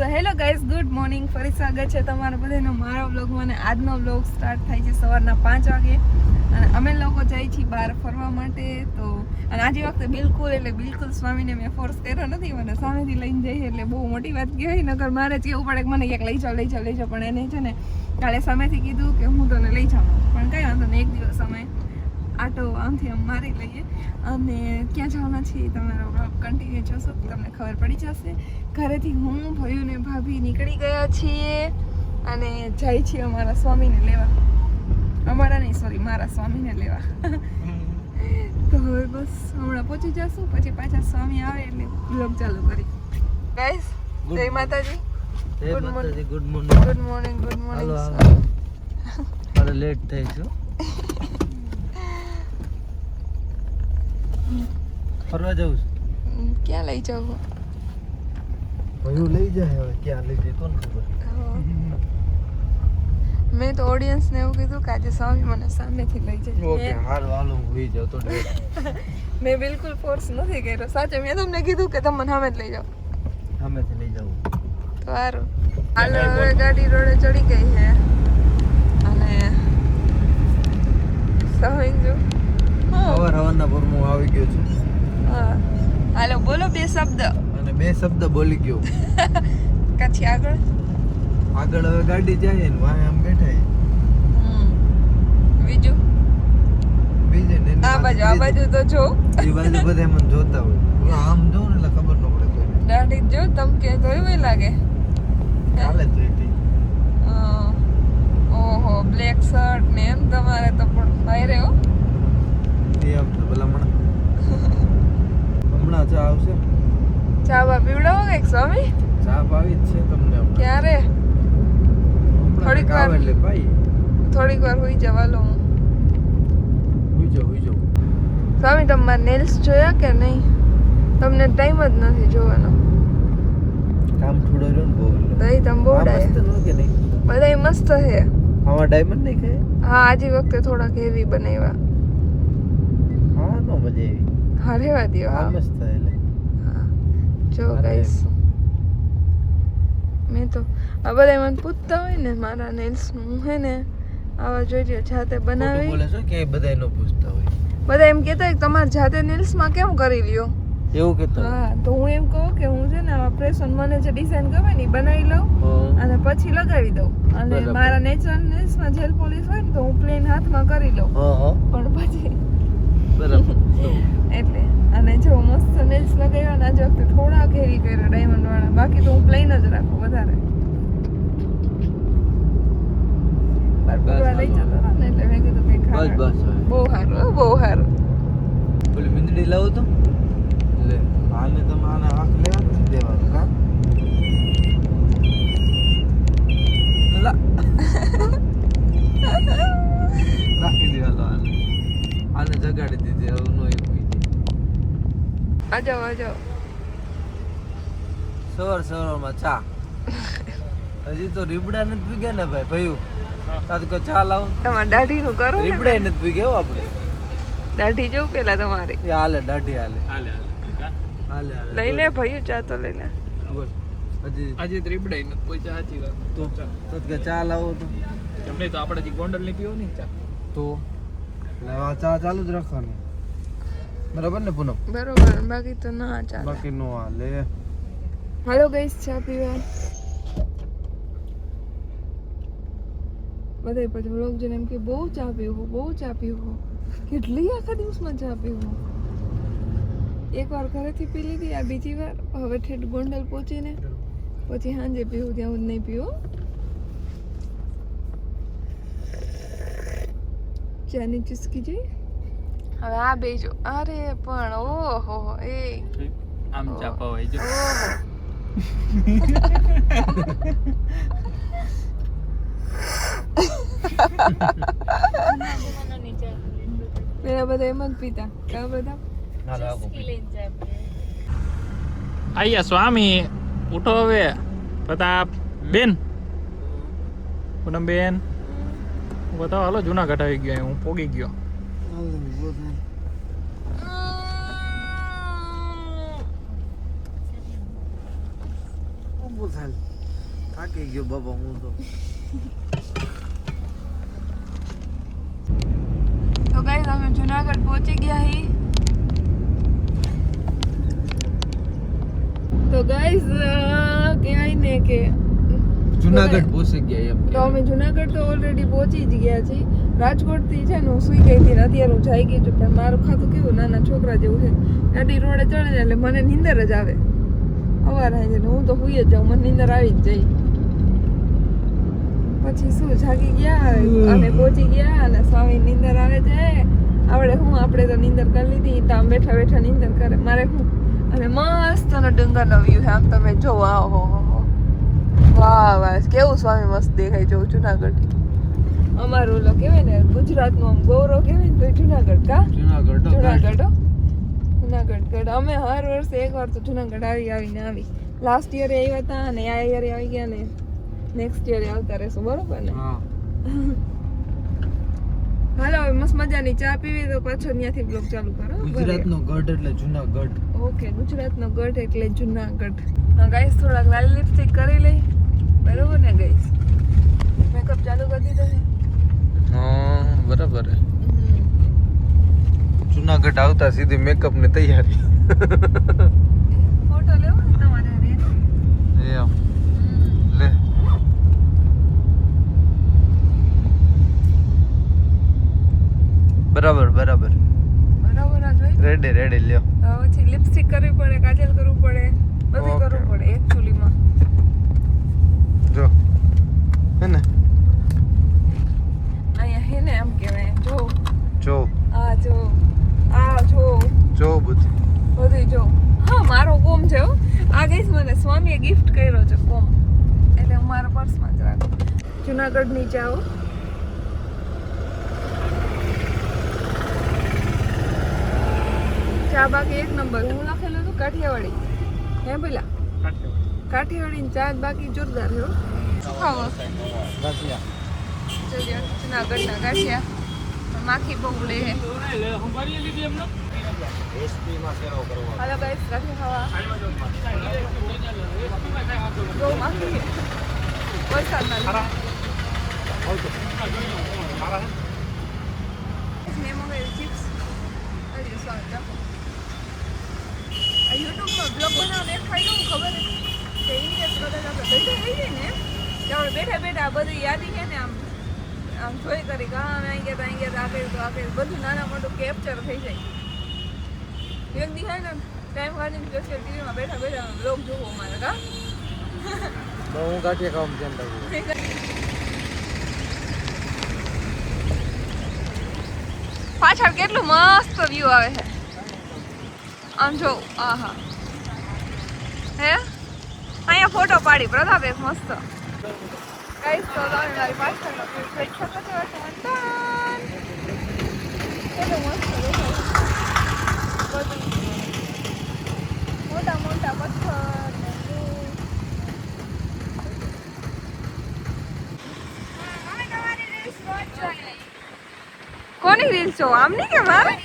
So hello guys, good morning. ફરી સ્વાગત છે તમારા બધાનો મારા વ્લોગમાં. અને આજનો વ્લોગ સ્ટાર્ટ થાય છે સવારના 5 વાગે અને અમે લોકો જઈએ છીએ બહાર ફરવા માટે. તો અને આજે વખતે બિલકુલ સ્વામીને મેં ફોર્સ કર્યો નથી. મને સામેથી લઈને જઈએ એટલે બહુ મોટી વાત કહેવાય. નકર મારે જ કેવું પડે કે મને ક્યાંક લઈ જાઓ. પણ એને છે ને કાલે સામેથી કીધું કે હું તને લઈ જાઉં. પણ કંઈ વાંધો નહીં, એક દિવસ અમે આટો આમથી આમ મારી લઈએ. અને ક્યાં જવાના છીએ તમારો વ્લોગ કન્ટિન્યુ જોશો તો તમને ખબર પડી જશે. ઘરેથી હું, ભયું ને ભાભી નીકળી ગયા છીએ અને જાય છીએ અમારા સ્વામીને લેવા. મારા સ્વામીને લેવા. તો હવે બસ હમણાં પહોંચી જશું, પછી પાછા સ્વામી આવે એટલે વ્લોગ ચાલુ કરી. ગાઈસ, જય માતાજી. Good morning. અરે લેટ થઈ છું. ફરવા જવું છે. ક્યાં લઈ જાવ? ભયું લઈ જાય. હવે ક્યાં લઈ જાય કોને ખબર. મેં તો ઓડિયન્સને એવું કીધું કે આજે સ્વામી મને સામેથી લઈ જાય. ઓકે, હારું હાલો, હું હોઈ જાઉં તો મેં બિલકુલ ફોર્સ નથી કર્યો. સાચે મેં તમને કીધું કે તમે સામે જ લઈ જાઓ. સામેથી લઈ જાઉં તો સારું. હાલ હવે ગાડી રોડે ચડી ગઈ છે અને સ્વામી જો હવારના પરમું આવી ગયો છે. હા, હાલો બોલો બે શબ્દ. અને બે શબ્દ બોલી ગયો. પછી આગળ હવે ગાડી જાય ને વાહે આમ બેઠા. બીજું આ બાજુ તો જો એ બાજુ બધા મને જોતા હોય. આમ જો ને એટલે ખબર ન પડે કોઈને. દાઢી જો તમ કે તો એવું લાગે ચાલે જ જોઈતી. ઓહો, બ્લેક શર્ટ ને એમ તમારે તો પણ ભાઈ હો. એમ તો ભલામણ હમણાં ચા આવશે. ચા બા પીવડાવો કઈક સ્વામી. ચા આવી જ છે તમને હમણાં. ક્યારે? થોડીક વાર એટલે ભાઈ થોડીક વાર હોઈ જવા લો. હોઈ જાવ સ્વામી, તમારા નેલ્સ જોયા કે નહીં? તમને ટાઈમ જ નથી જોવાનો. કામ થોડો રહ્યો ને બહુ. દહીં તમ બોડાય મસ્ત નો કે નહીં? બધાય મસ્ત છે. આમાં ડાયમંડ નહીં ખાય? હા, આજે વખતે થોડાક હેવી બનાવ્યા. હા, નો મજા આવી. હા, રહેવા દ્યો. હા, મસ્ત થાય એટલે. હા, જો ગાઈસ, મેં તો આ બધા મને પૂછતા હોય ને મારા નેલ્સ નું, હું હે ને આવા જોઈ જાતે બનાવી. બોલે છો કે બધા નો પૂછતા હોય. બધા એમ કહેતા હોય કે તમારે જાતે નેલ્સ માં કેમ કરી લ્યો એવું કહેતા. હા, તો હું એમ કહું કે હું છે ને આવા પ્રેસ ઓન મને જે ડિઝાઇન ગમે ને બનાવી લઉં અને પછી લગાવી દઉં. અને મારા નેચરલ નેલ્સ માં જેલ પોલિશ હોય ને તો હું પ્લેન હાથમાં કરી લઉં. પણ પછી બરાબર એટલે અને જો મસ્ત નેલ્સ લગાવ્યા ને આજે વખતે થોડા હેવી કર્યા ડાયમંડ વાળા. બાકી તો હું પ્લેન જ રાખું વધારે. લઈ જતો ને એટલે મેં કીધું કઈ ખાવા. બહુ સારું. બોલી મીંદડી લાવો તો લે. આને તમે આને આંખ લેવા નથી દેવાનું કા લા રાખી દેવાલો. આને જગાડી દીધી. હવે નો એક આજો સવારમાં ચા. હજી તો રીબડા નથી પીગ્યા ને ભાઈ. ભયું તાત કો ચા લાવો. તમારે દાઢી નું કરો. રીબડા નથી પીગ્યા આપણે. દાઢી જો પેલા તમારી. એ હાલે દાઢી હાલે. લઈ લે ભયું, ચા તો લઈ લે. બોલ હજી આજે ત્રિબડાઈ નથી પહોંચ્યા. સાચી વાત. તો કે ચા લાવો તો તમને તો આપણે જે ગોંડલ ની પીવો નહીં ચા તો લેવા ચા ચાલુ જ રાખવાની. બરાબર ને પૂનમ? બરોબર. બાકી તો ના ચાલે. બાકી નો હાલે. હાલો ગાઈસ, ચા પીવા. બધા પછી વ્લોગ જોઈને એમ કે બહુ ચા પીવું. કેટલી આખા દિવસમાં ચા પીવું? એકવાર ઘરેથી પી લીધી, આ બીજી વાર. હવે ઠેઠ ગોંડલ પહોંચીને પછી સાંજે પીવું, ત્યાં હું નહીં પીવું. ચાની ચુસ્કી જોઈ. હવે આ બેજો. અરે પણ ઓહો એ આમ ચા પવાય જો. પેલા બધા એમ જ પીતા કા બધા. આયા સ્વામી ઉઠો હવે. પ્રતાપ બેન, પૂનમ બેન બતાવો. હાલો જુનાગઢ આવી ગયો. હું પોગી ગયો. ઊભો થાય થાકી ગયો બાબા હું તો તો ગાઈસ અમે જુનાગઢ પહોંચી ગયા હી તો ગાઈસ કહેવાય ને કે જુનાગઢ પહોંચી ગયા એમ તો અમે જુનાગઢ તો ઓલરેડી પહોંચી જ ગયા છીએ રાજકોટ થી છે ને હું સુઈ ગઈ હતી ને અત્યારે હું જાઈ ગઈ છું પણ મારું ખાતું કેવું નાના છોકરા જેવું છે ગાડી રોડે ચડે ને એટલે મને નીંદર જ આવે અવાર આવી જાય હું તો હુઈ જ જાઉં મને નીંદર આવી જ જાય પછી શું જાગી ગયા અને પહોંચી ગયા અને સ્વામી નીંદર આવે છે આપણે તો નીંદર કરી લીધી તો આમ બેઠા બેઠા નીંદર કરે મારે શું અને મસ્ત નો ડુંગરનો વ્યૂ છે આમ તમે જોવો આહો વાહ વાહ કેવું સ્વામી મસ્ત દેખાય જો જુનાગઢ અમારું ઓલો કહેવાય ને ગુજરાતનું આમ ગૌરવ કહેવાય ને તો જુનાગઢ કા જુનાગઢ અમે હર વર્ષે એકવાર તો જુનાગઢ આવી લાસ્ટ યરે આવ્યા હતા અને આ યરે આવી ગયા ને નેક્સ્ટ યરે આવતા રહેશું બરોબર ને હાલો હવે મસ્ત મજાની ચા પીવી તો પાછો ત્યાંથી બ્લોગ ચાલુ કરો ગુજરાતનો ગઢ એટલે જુનાગઢ ઓકે ગુજરાતનો ગઢ એટલે જુનાગઢ હા ગાઈસ થોડાક લાલ લિપસ્ટિક કરી લઈ બરોબર ને ગાઈસ મેકઅપ ચાલુ કરી દીધો છે હા બરાબર હે જુનાગઢ આવતા સીધી મેકઅપ ની તૈયારી ફોટો લેવો ને તમારે એમ લે બરાબર બરાબર આ જોઈ રેડી લ્યો પછી લિપસ્ટિક કરવી પડે કાજલ કરવું પડે બધું કરવું પડે એકચ્યુઅલીમાં જો હે ને અહીંયા હે ને એમ કહેવાય જો આ જો બધું જો હા મારો કોમ છે હો આ ગઈસ મને સ્વામીએ ગિફ્ટ કર્યો છે કોમ એટલે હું મારા પર્સમાં જ રાખું જુનાગઢ ની જાઓ ચા બાકી એક નંબર હું લખેલું હતું કાઠિયાવાડી હે પેલા કાઠિયાવાડી ની ચા બાકી જોરદાર છે હો ખાવો જુનાગઢના ગાંઠિયા માખી બહુ લે હે હાલો ગાઈસ ગાંઠિયા ખાવા બહુ માખી છે વરસાદના લીધે મેં મંગાવ્યું ચિપ્સ યુટ્યુબમાં બ્લોગ બનાવને એક ફાયદો ખબર કે ઇન્ડિયસ કદાચ આપણે બેઠા થઈ જાય ને કે આપણે બેઠા બેઠા આ બધી યાદી છે ને આમ જોઈ કરી કે હા અમે અહીં ગયા આ કર્યું બધું નાના મોટું કેપ્ચર થઈ જાય એક દી થાય ને ટાઈમ કાઢીને સ્પેશિયલ ટીવીમાં બેઠા બેઠા બ્લોગ જોવો અમારે કા હું ગાંઠિયા ખાવાનું ધ્યાન રાખું પાછળ કેટલું મસ્ત વ્યૂ આવે છે આમ જો આહા હે અહીંયા ફોટો પાડી પ્રતાપ એક મસ્ત ગાઈસ તો તમે મારી પાછળનો વ્યૂ જોઈ શકો છો કેટલું મસ્ત દેખાય બધું મોટા મોટા પથ્થર ને કોની રીલ્સ જો આમ નહીં કે મારે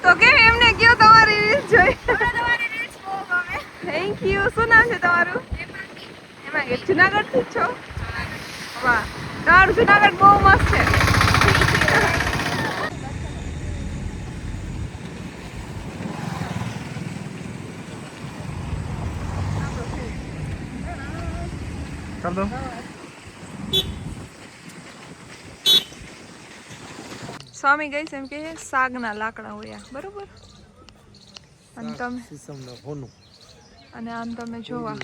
તો કેમ એમને કયો તમારી રીલ્સ જોઈ થેન્ક યુ શું નામ છે તમારું એમાં કે જુનાગઢ થી છો વાહ તમારું જુનાગઢ બહુ મસ્ત છે ચાલ દો સ્વામી ગઈ એમ કે સાગના લાકડા હોય બરોબર અને તમે સીસમના ફોનું અને આમ તમે જોવા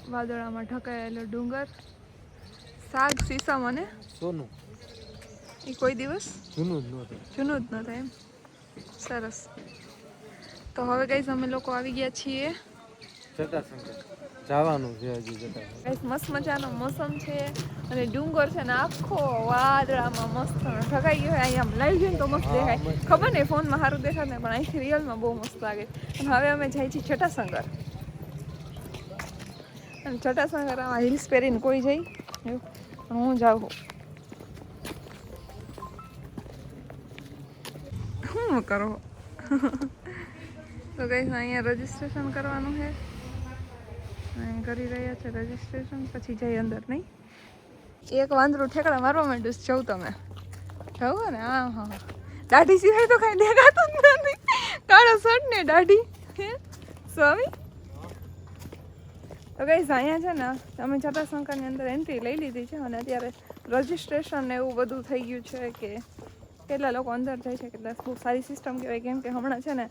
વાદળામાં ઢંકાયેલો ડુંગર સાગ સીસમ અને સોનું એ કોઈ દિવસ જૂનું જ નહોતું ન થાય એમ સરસ તો હવે ગાઈસ અમે લોકો આવી ગયા છીએ જટાશંકર જવાનું છે હજી જટાશંકર ગાઈસ મસ્ત મજાનો મોસમ છે અને ડુંગર છે ને આખો વાદળામાં મસ્ત ઢકાઈ ગયો અહીંયા આમ લાઈવ જોઈને તો મસ્ત દેખાય ખબર નહીં ફોનમાં સારું દેખાય ને પણ અહીંથી રિયલમાં બહુ મસ્ત લાગે અને હવે અમે જઈએ છીએ જટાશંકર અને જટાશંકર આમાં હિલ્સ પહેરીને કોઈ જઈ એવું પણ હું જાઉં શું કરો તો ગાઈસ અહીંયા રજીસ્ટ્રેશન કરવાનું છે અહીં કરી રહ્યા છે રજીસ્ટ્રેશન, પછી જઈ અંદર નહીં. એક વાંદરું ઠેકડા મારવા માંડ્યું છે. જવું તમે જવું ને? હા હા, દાઢી સિવાય તો કાંઈ દેખાતું જ નથી. કાળો શર્ટ ને દાઢી. હે સ્વામી. તો ગાઈઝ અહીંયા છે ને અમે જટાશંકરની અંદર એન્ટ્રી લઈ લીધી છે અને અત્યારે રજીસ્ટ્રેશન ને એવું બધું થઈ ગયું છે કે કેટલા લોકો અંદર જાય છે. કેટલા બહુ સારી સિસ્ટમ કહેવાય, કેમ કે હમણાં છે ને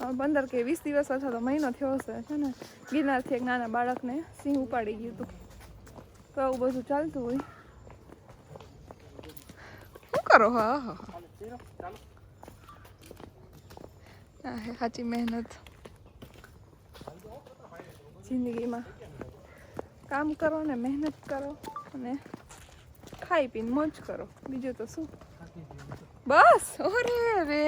15 કે 20 દિવસ અથવા તો મહિનો થયો હશે છે ને ગિરનારથી એક નાના બાળકને સિંહ ઉપાડી ગયું હતું. તો આવું બધું ચાલતું હોય. શું કરો? હા હા હા, હે સાચી મહેનત જિંદગીમાં. કામ કરો ને મહેનત કરો અને ખાઈ પીને મોજ કરો, બીજું તો શું. બસ. ઓરે રે